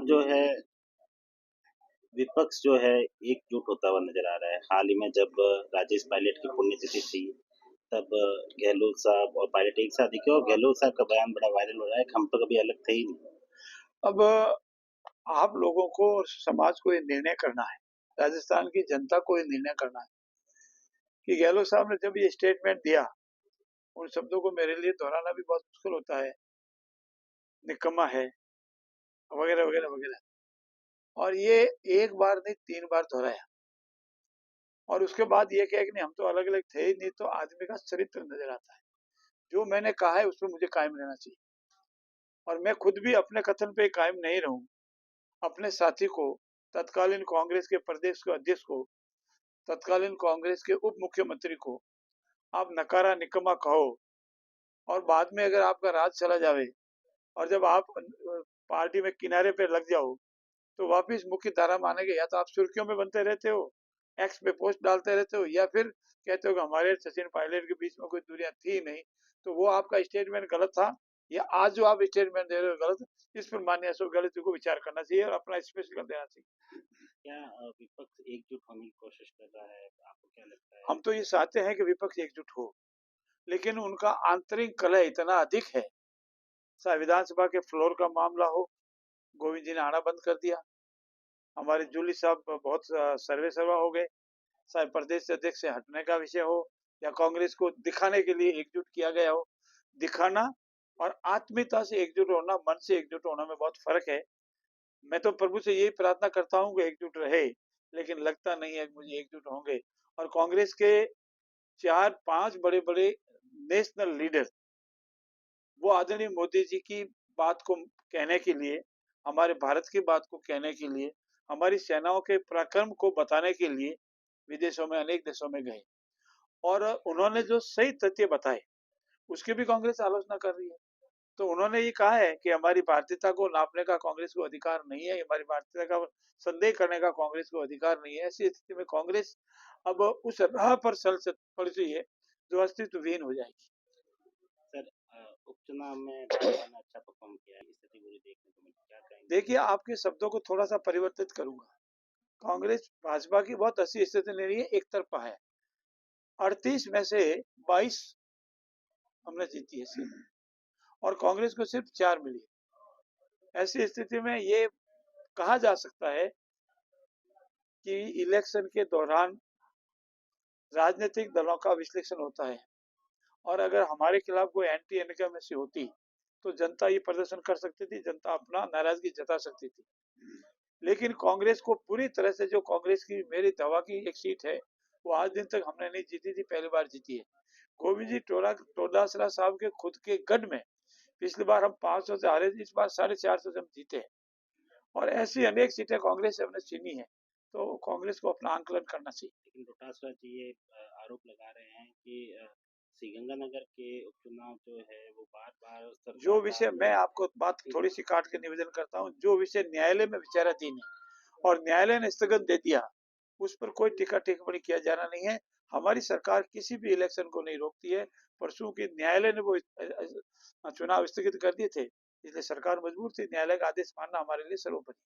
अब जो है विपक्ष जो है एकजुट होता हुआ नजर आ रहा है। हाल ही में जब राजेश पायलट की पुण्यतिथि थी, तब गहलोत साहब और पायलट एक साथ दिखे और गहलोत साहब का बयान बड़ा वायरल हो रहा है कि हम तो कभी अलग थे ही नहीं। अब आप लोगों को और समाज को ये निर्णय करना है, राजस्थान की जनता को ये निर्णय करना है कि गहलोत साहब ने जब ये स्टेटमेंट दिया, उन शब्दों को मेरे लिए दोहराना भी बहुत मुश्किल होता है, निकम्मा है वगैरह वगैरह वगैरह। और ये एक बार नहीं 3 बार दोहराया और उसके बाद ये कहा कि नहीं हम तो अलग अलग थे ही नहीं। तो आदमी का चरित्र नजर आता है। जो मैंने कहा है उस पर मुझे कायम रहना चाहिए और मैं खुद भी अपने कथन पे कायम नहीं रहूं। अपने साथी को, तत्कालीन कांग्रेस के प्रदेश के अध्यक्ष को, तत्कालीन कांग्रेस के उप मुख्यमंत्री को आप नकारा निकम्मा कहो और बाद में अगर आपका राज चला जावे और जब आप पार्टी में किनारे पे लग जाओ तो वापिस मुख्य धारा मानेंगे। या तो आप सुर्खियों में बनते रहते हो, एक्स पे पोस्ट डालते रहते हो, या फिर कहते हो कि हमारे सचिन पायलट के बीच में कोई दूरियां थी नहीं। तो वो आपका स्टेटमेंट गलत था या आज जो आप स्टेटमेंट दे रहे हो गलत, इस पर माननीय अशोक गहलोत को विचार करना चाहिए और अपना स्पष्टीकरण देना चाहिए। क्या विपक्ष एकजुट होने की कोशिश कर रहा है? आपको क्या लगता है? हम तो ये चाहते हैं कि विपक्ष एकजुट हो, लेकिन उनका आंतरिक कलह इतना अधिक है। चाहे विधानसभा के फ्लोर का मामला हो, गोविंद जी ने आना बंद कर दिया। हमारे जूली साहब बहुत सर्वे सर्वा हो गए। चाहे प्रदेश अध्यक्ष से हटने का विषय हो या कांग्रेस को दिखाने के लिए एकजुट किया गया हो। दिखाना और आत्मीयता से एकजुट होना, मन से एकजुट होना में बहुत फर्क है। मैं तो प्रभु से यही प्रार्थना करता हूँ कि एकजुट रहे, लेकिन लगता नहीं है कि मुझे एकजुट होंगे। और कांग्रेस के 4-5 बड़े बड़े नेशनल लीडर वो आदरणीय मोदी जी की बात को कहने के लिए, हमारे भारत की बात को कहने के लिए, हमारी सेनाओं के पराक्रम को बताने के लिए विदेशों में, अनेक देशों में गए और उन्होंने जो सही तथ्य बताए उसकी भी कांग्रेस आलोचना कर रही है। तो उन्होंने ये कहा है कि हमारी भारतीयता को नापने का कांग्रेस को अधिकार नहीं है, हमारी भारतीयता का संदेह करने का कांग्रेस को अधिकार नहीं है। ऐसी स्थिति में कांग्रेस अब उस राह पर चल पड़ रही है जो अस्तित्वहीन हो जाएगी। सर, उपचुनाव में भाजपा ने अच्छा परफॉर्म किया है, स्थिति बुरी देखने को मिली, क्या कहेंगे? देखिए, आपके शब्दों को थोड़ा सा परिवर्तित करूंगा। कांग्रेस भाजपा की बहुत अच्छी स्थिति नहीं रही है, एक तरफा है। 38 में से 22 हमने जीती है सीट और कांग्रेस को सिर्फ 4 मिली। ऐसी स्थिति में ये कहा जा सकता है कि इलेक्शन के दौरान राजनीतिक दलों का विश्लेषण होता है और अगर हमारे खिलाफ कोई एंटी इनकमेंसी होती तो जनता ये प्रदर्शन कर सकती थी, जनता अपना नाराजगी जता सकती थी। लेकिन कांग्रेस को पूरी तरह से, जो कांग्रेस की मेरी दवा की एक सीट है वो आज दिन तक हमने नहीं जीती थी, पहली बार जीती है। गोविंद जी टोडासरा साहब के खुद के गढ़ में पिछली बार हम 500 से हारे, इस बार 450 से हम जीते हैं और ऐसी अनेक सीटें कांग्रेस से हमने छीनी है। तो कांग्रेस को अपना आंकलन करना चाहिए। लेकिन डोटासरा जी ये आरोप लगा रहे हैं कि श्रीगंगानगर के उपचुनाव जो है वो बार-बार जो विषय, मैं आपको बात थोड़ी सी काट के निवेदन करता हूँ, जो विषय न्यायालय में विचाराधीन है और न्यायालय ने स्थगन दे दिया, उस पर कोई टीका टिप्पणी किया जाना नहीं है। हमारी सरकार किसी भी इलेक्शन को नहीं रोकती है। परसों की न्यायालय ने वो चुनाव स्थगित कर दिए थे, इसलिए सरकार मजबूर थी। न्यायालय का आदेश मानना हमारे लिए सर्वोपरि।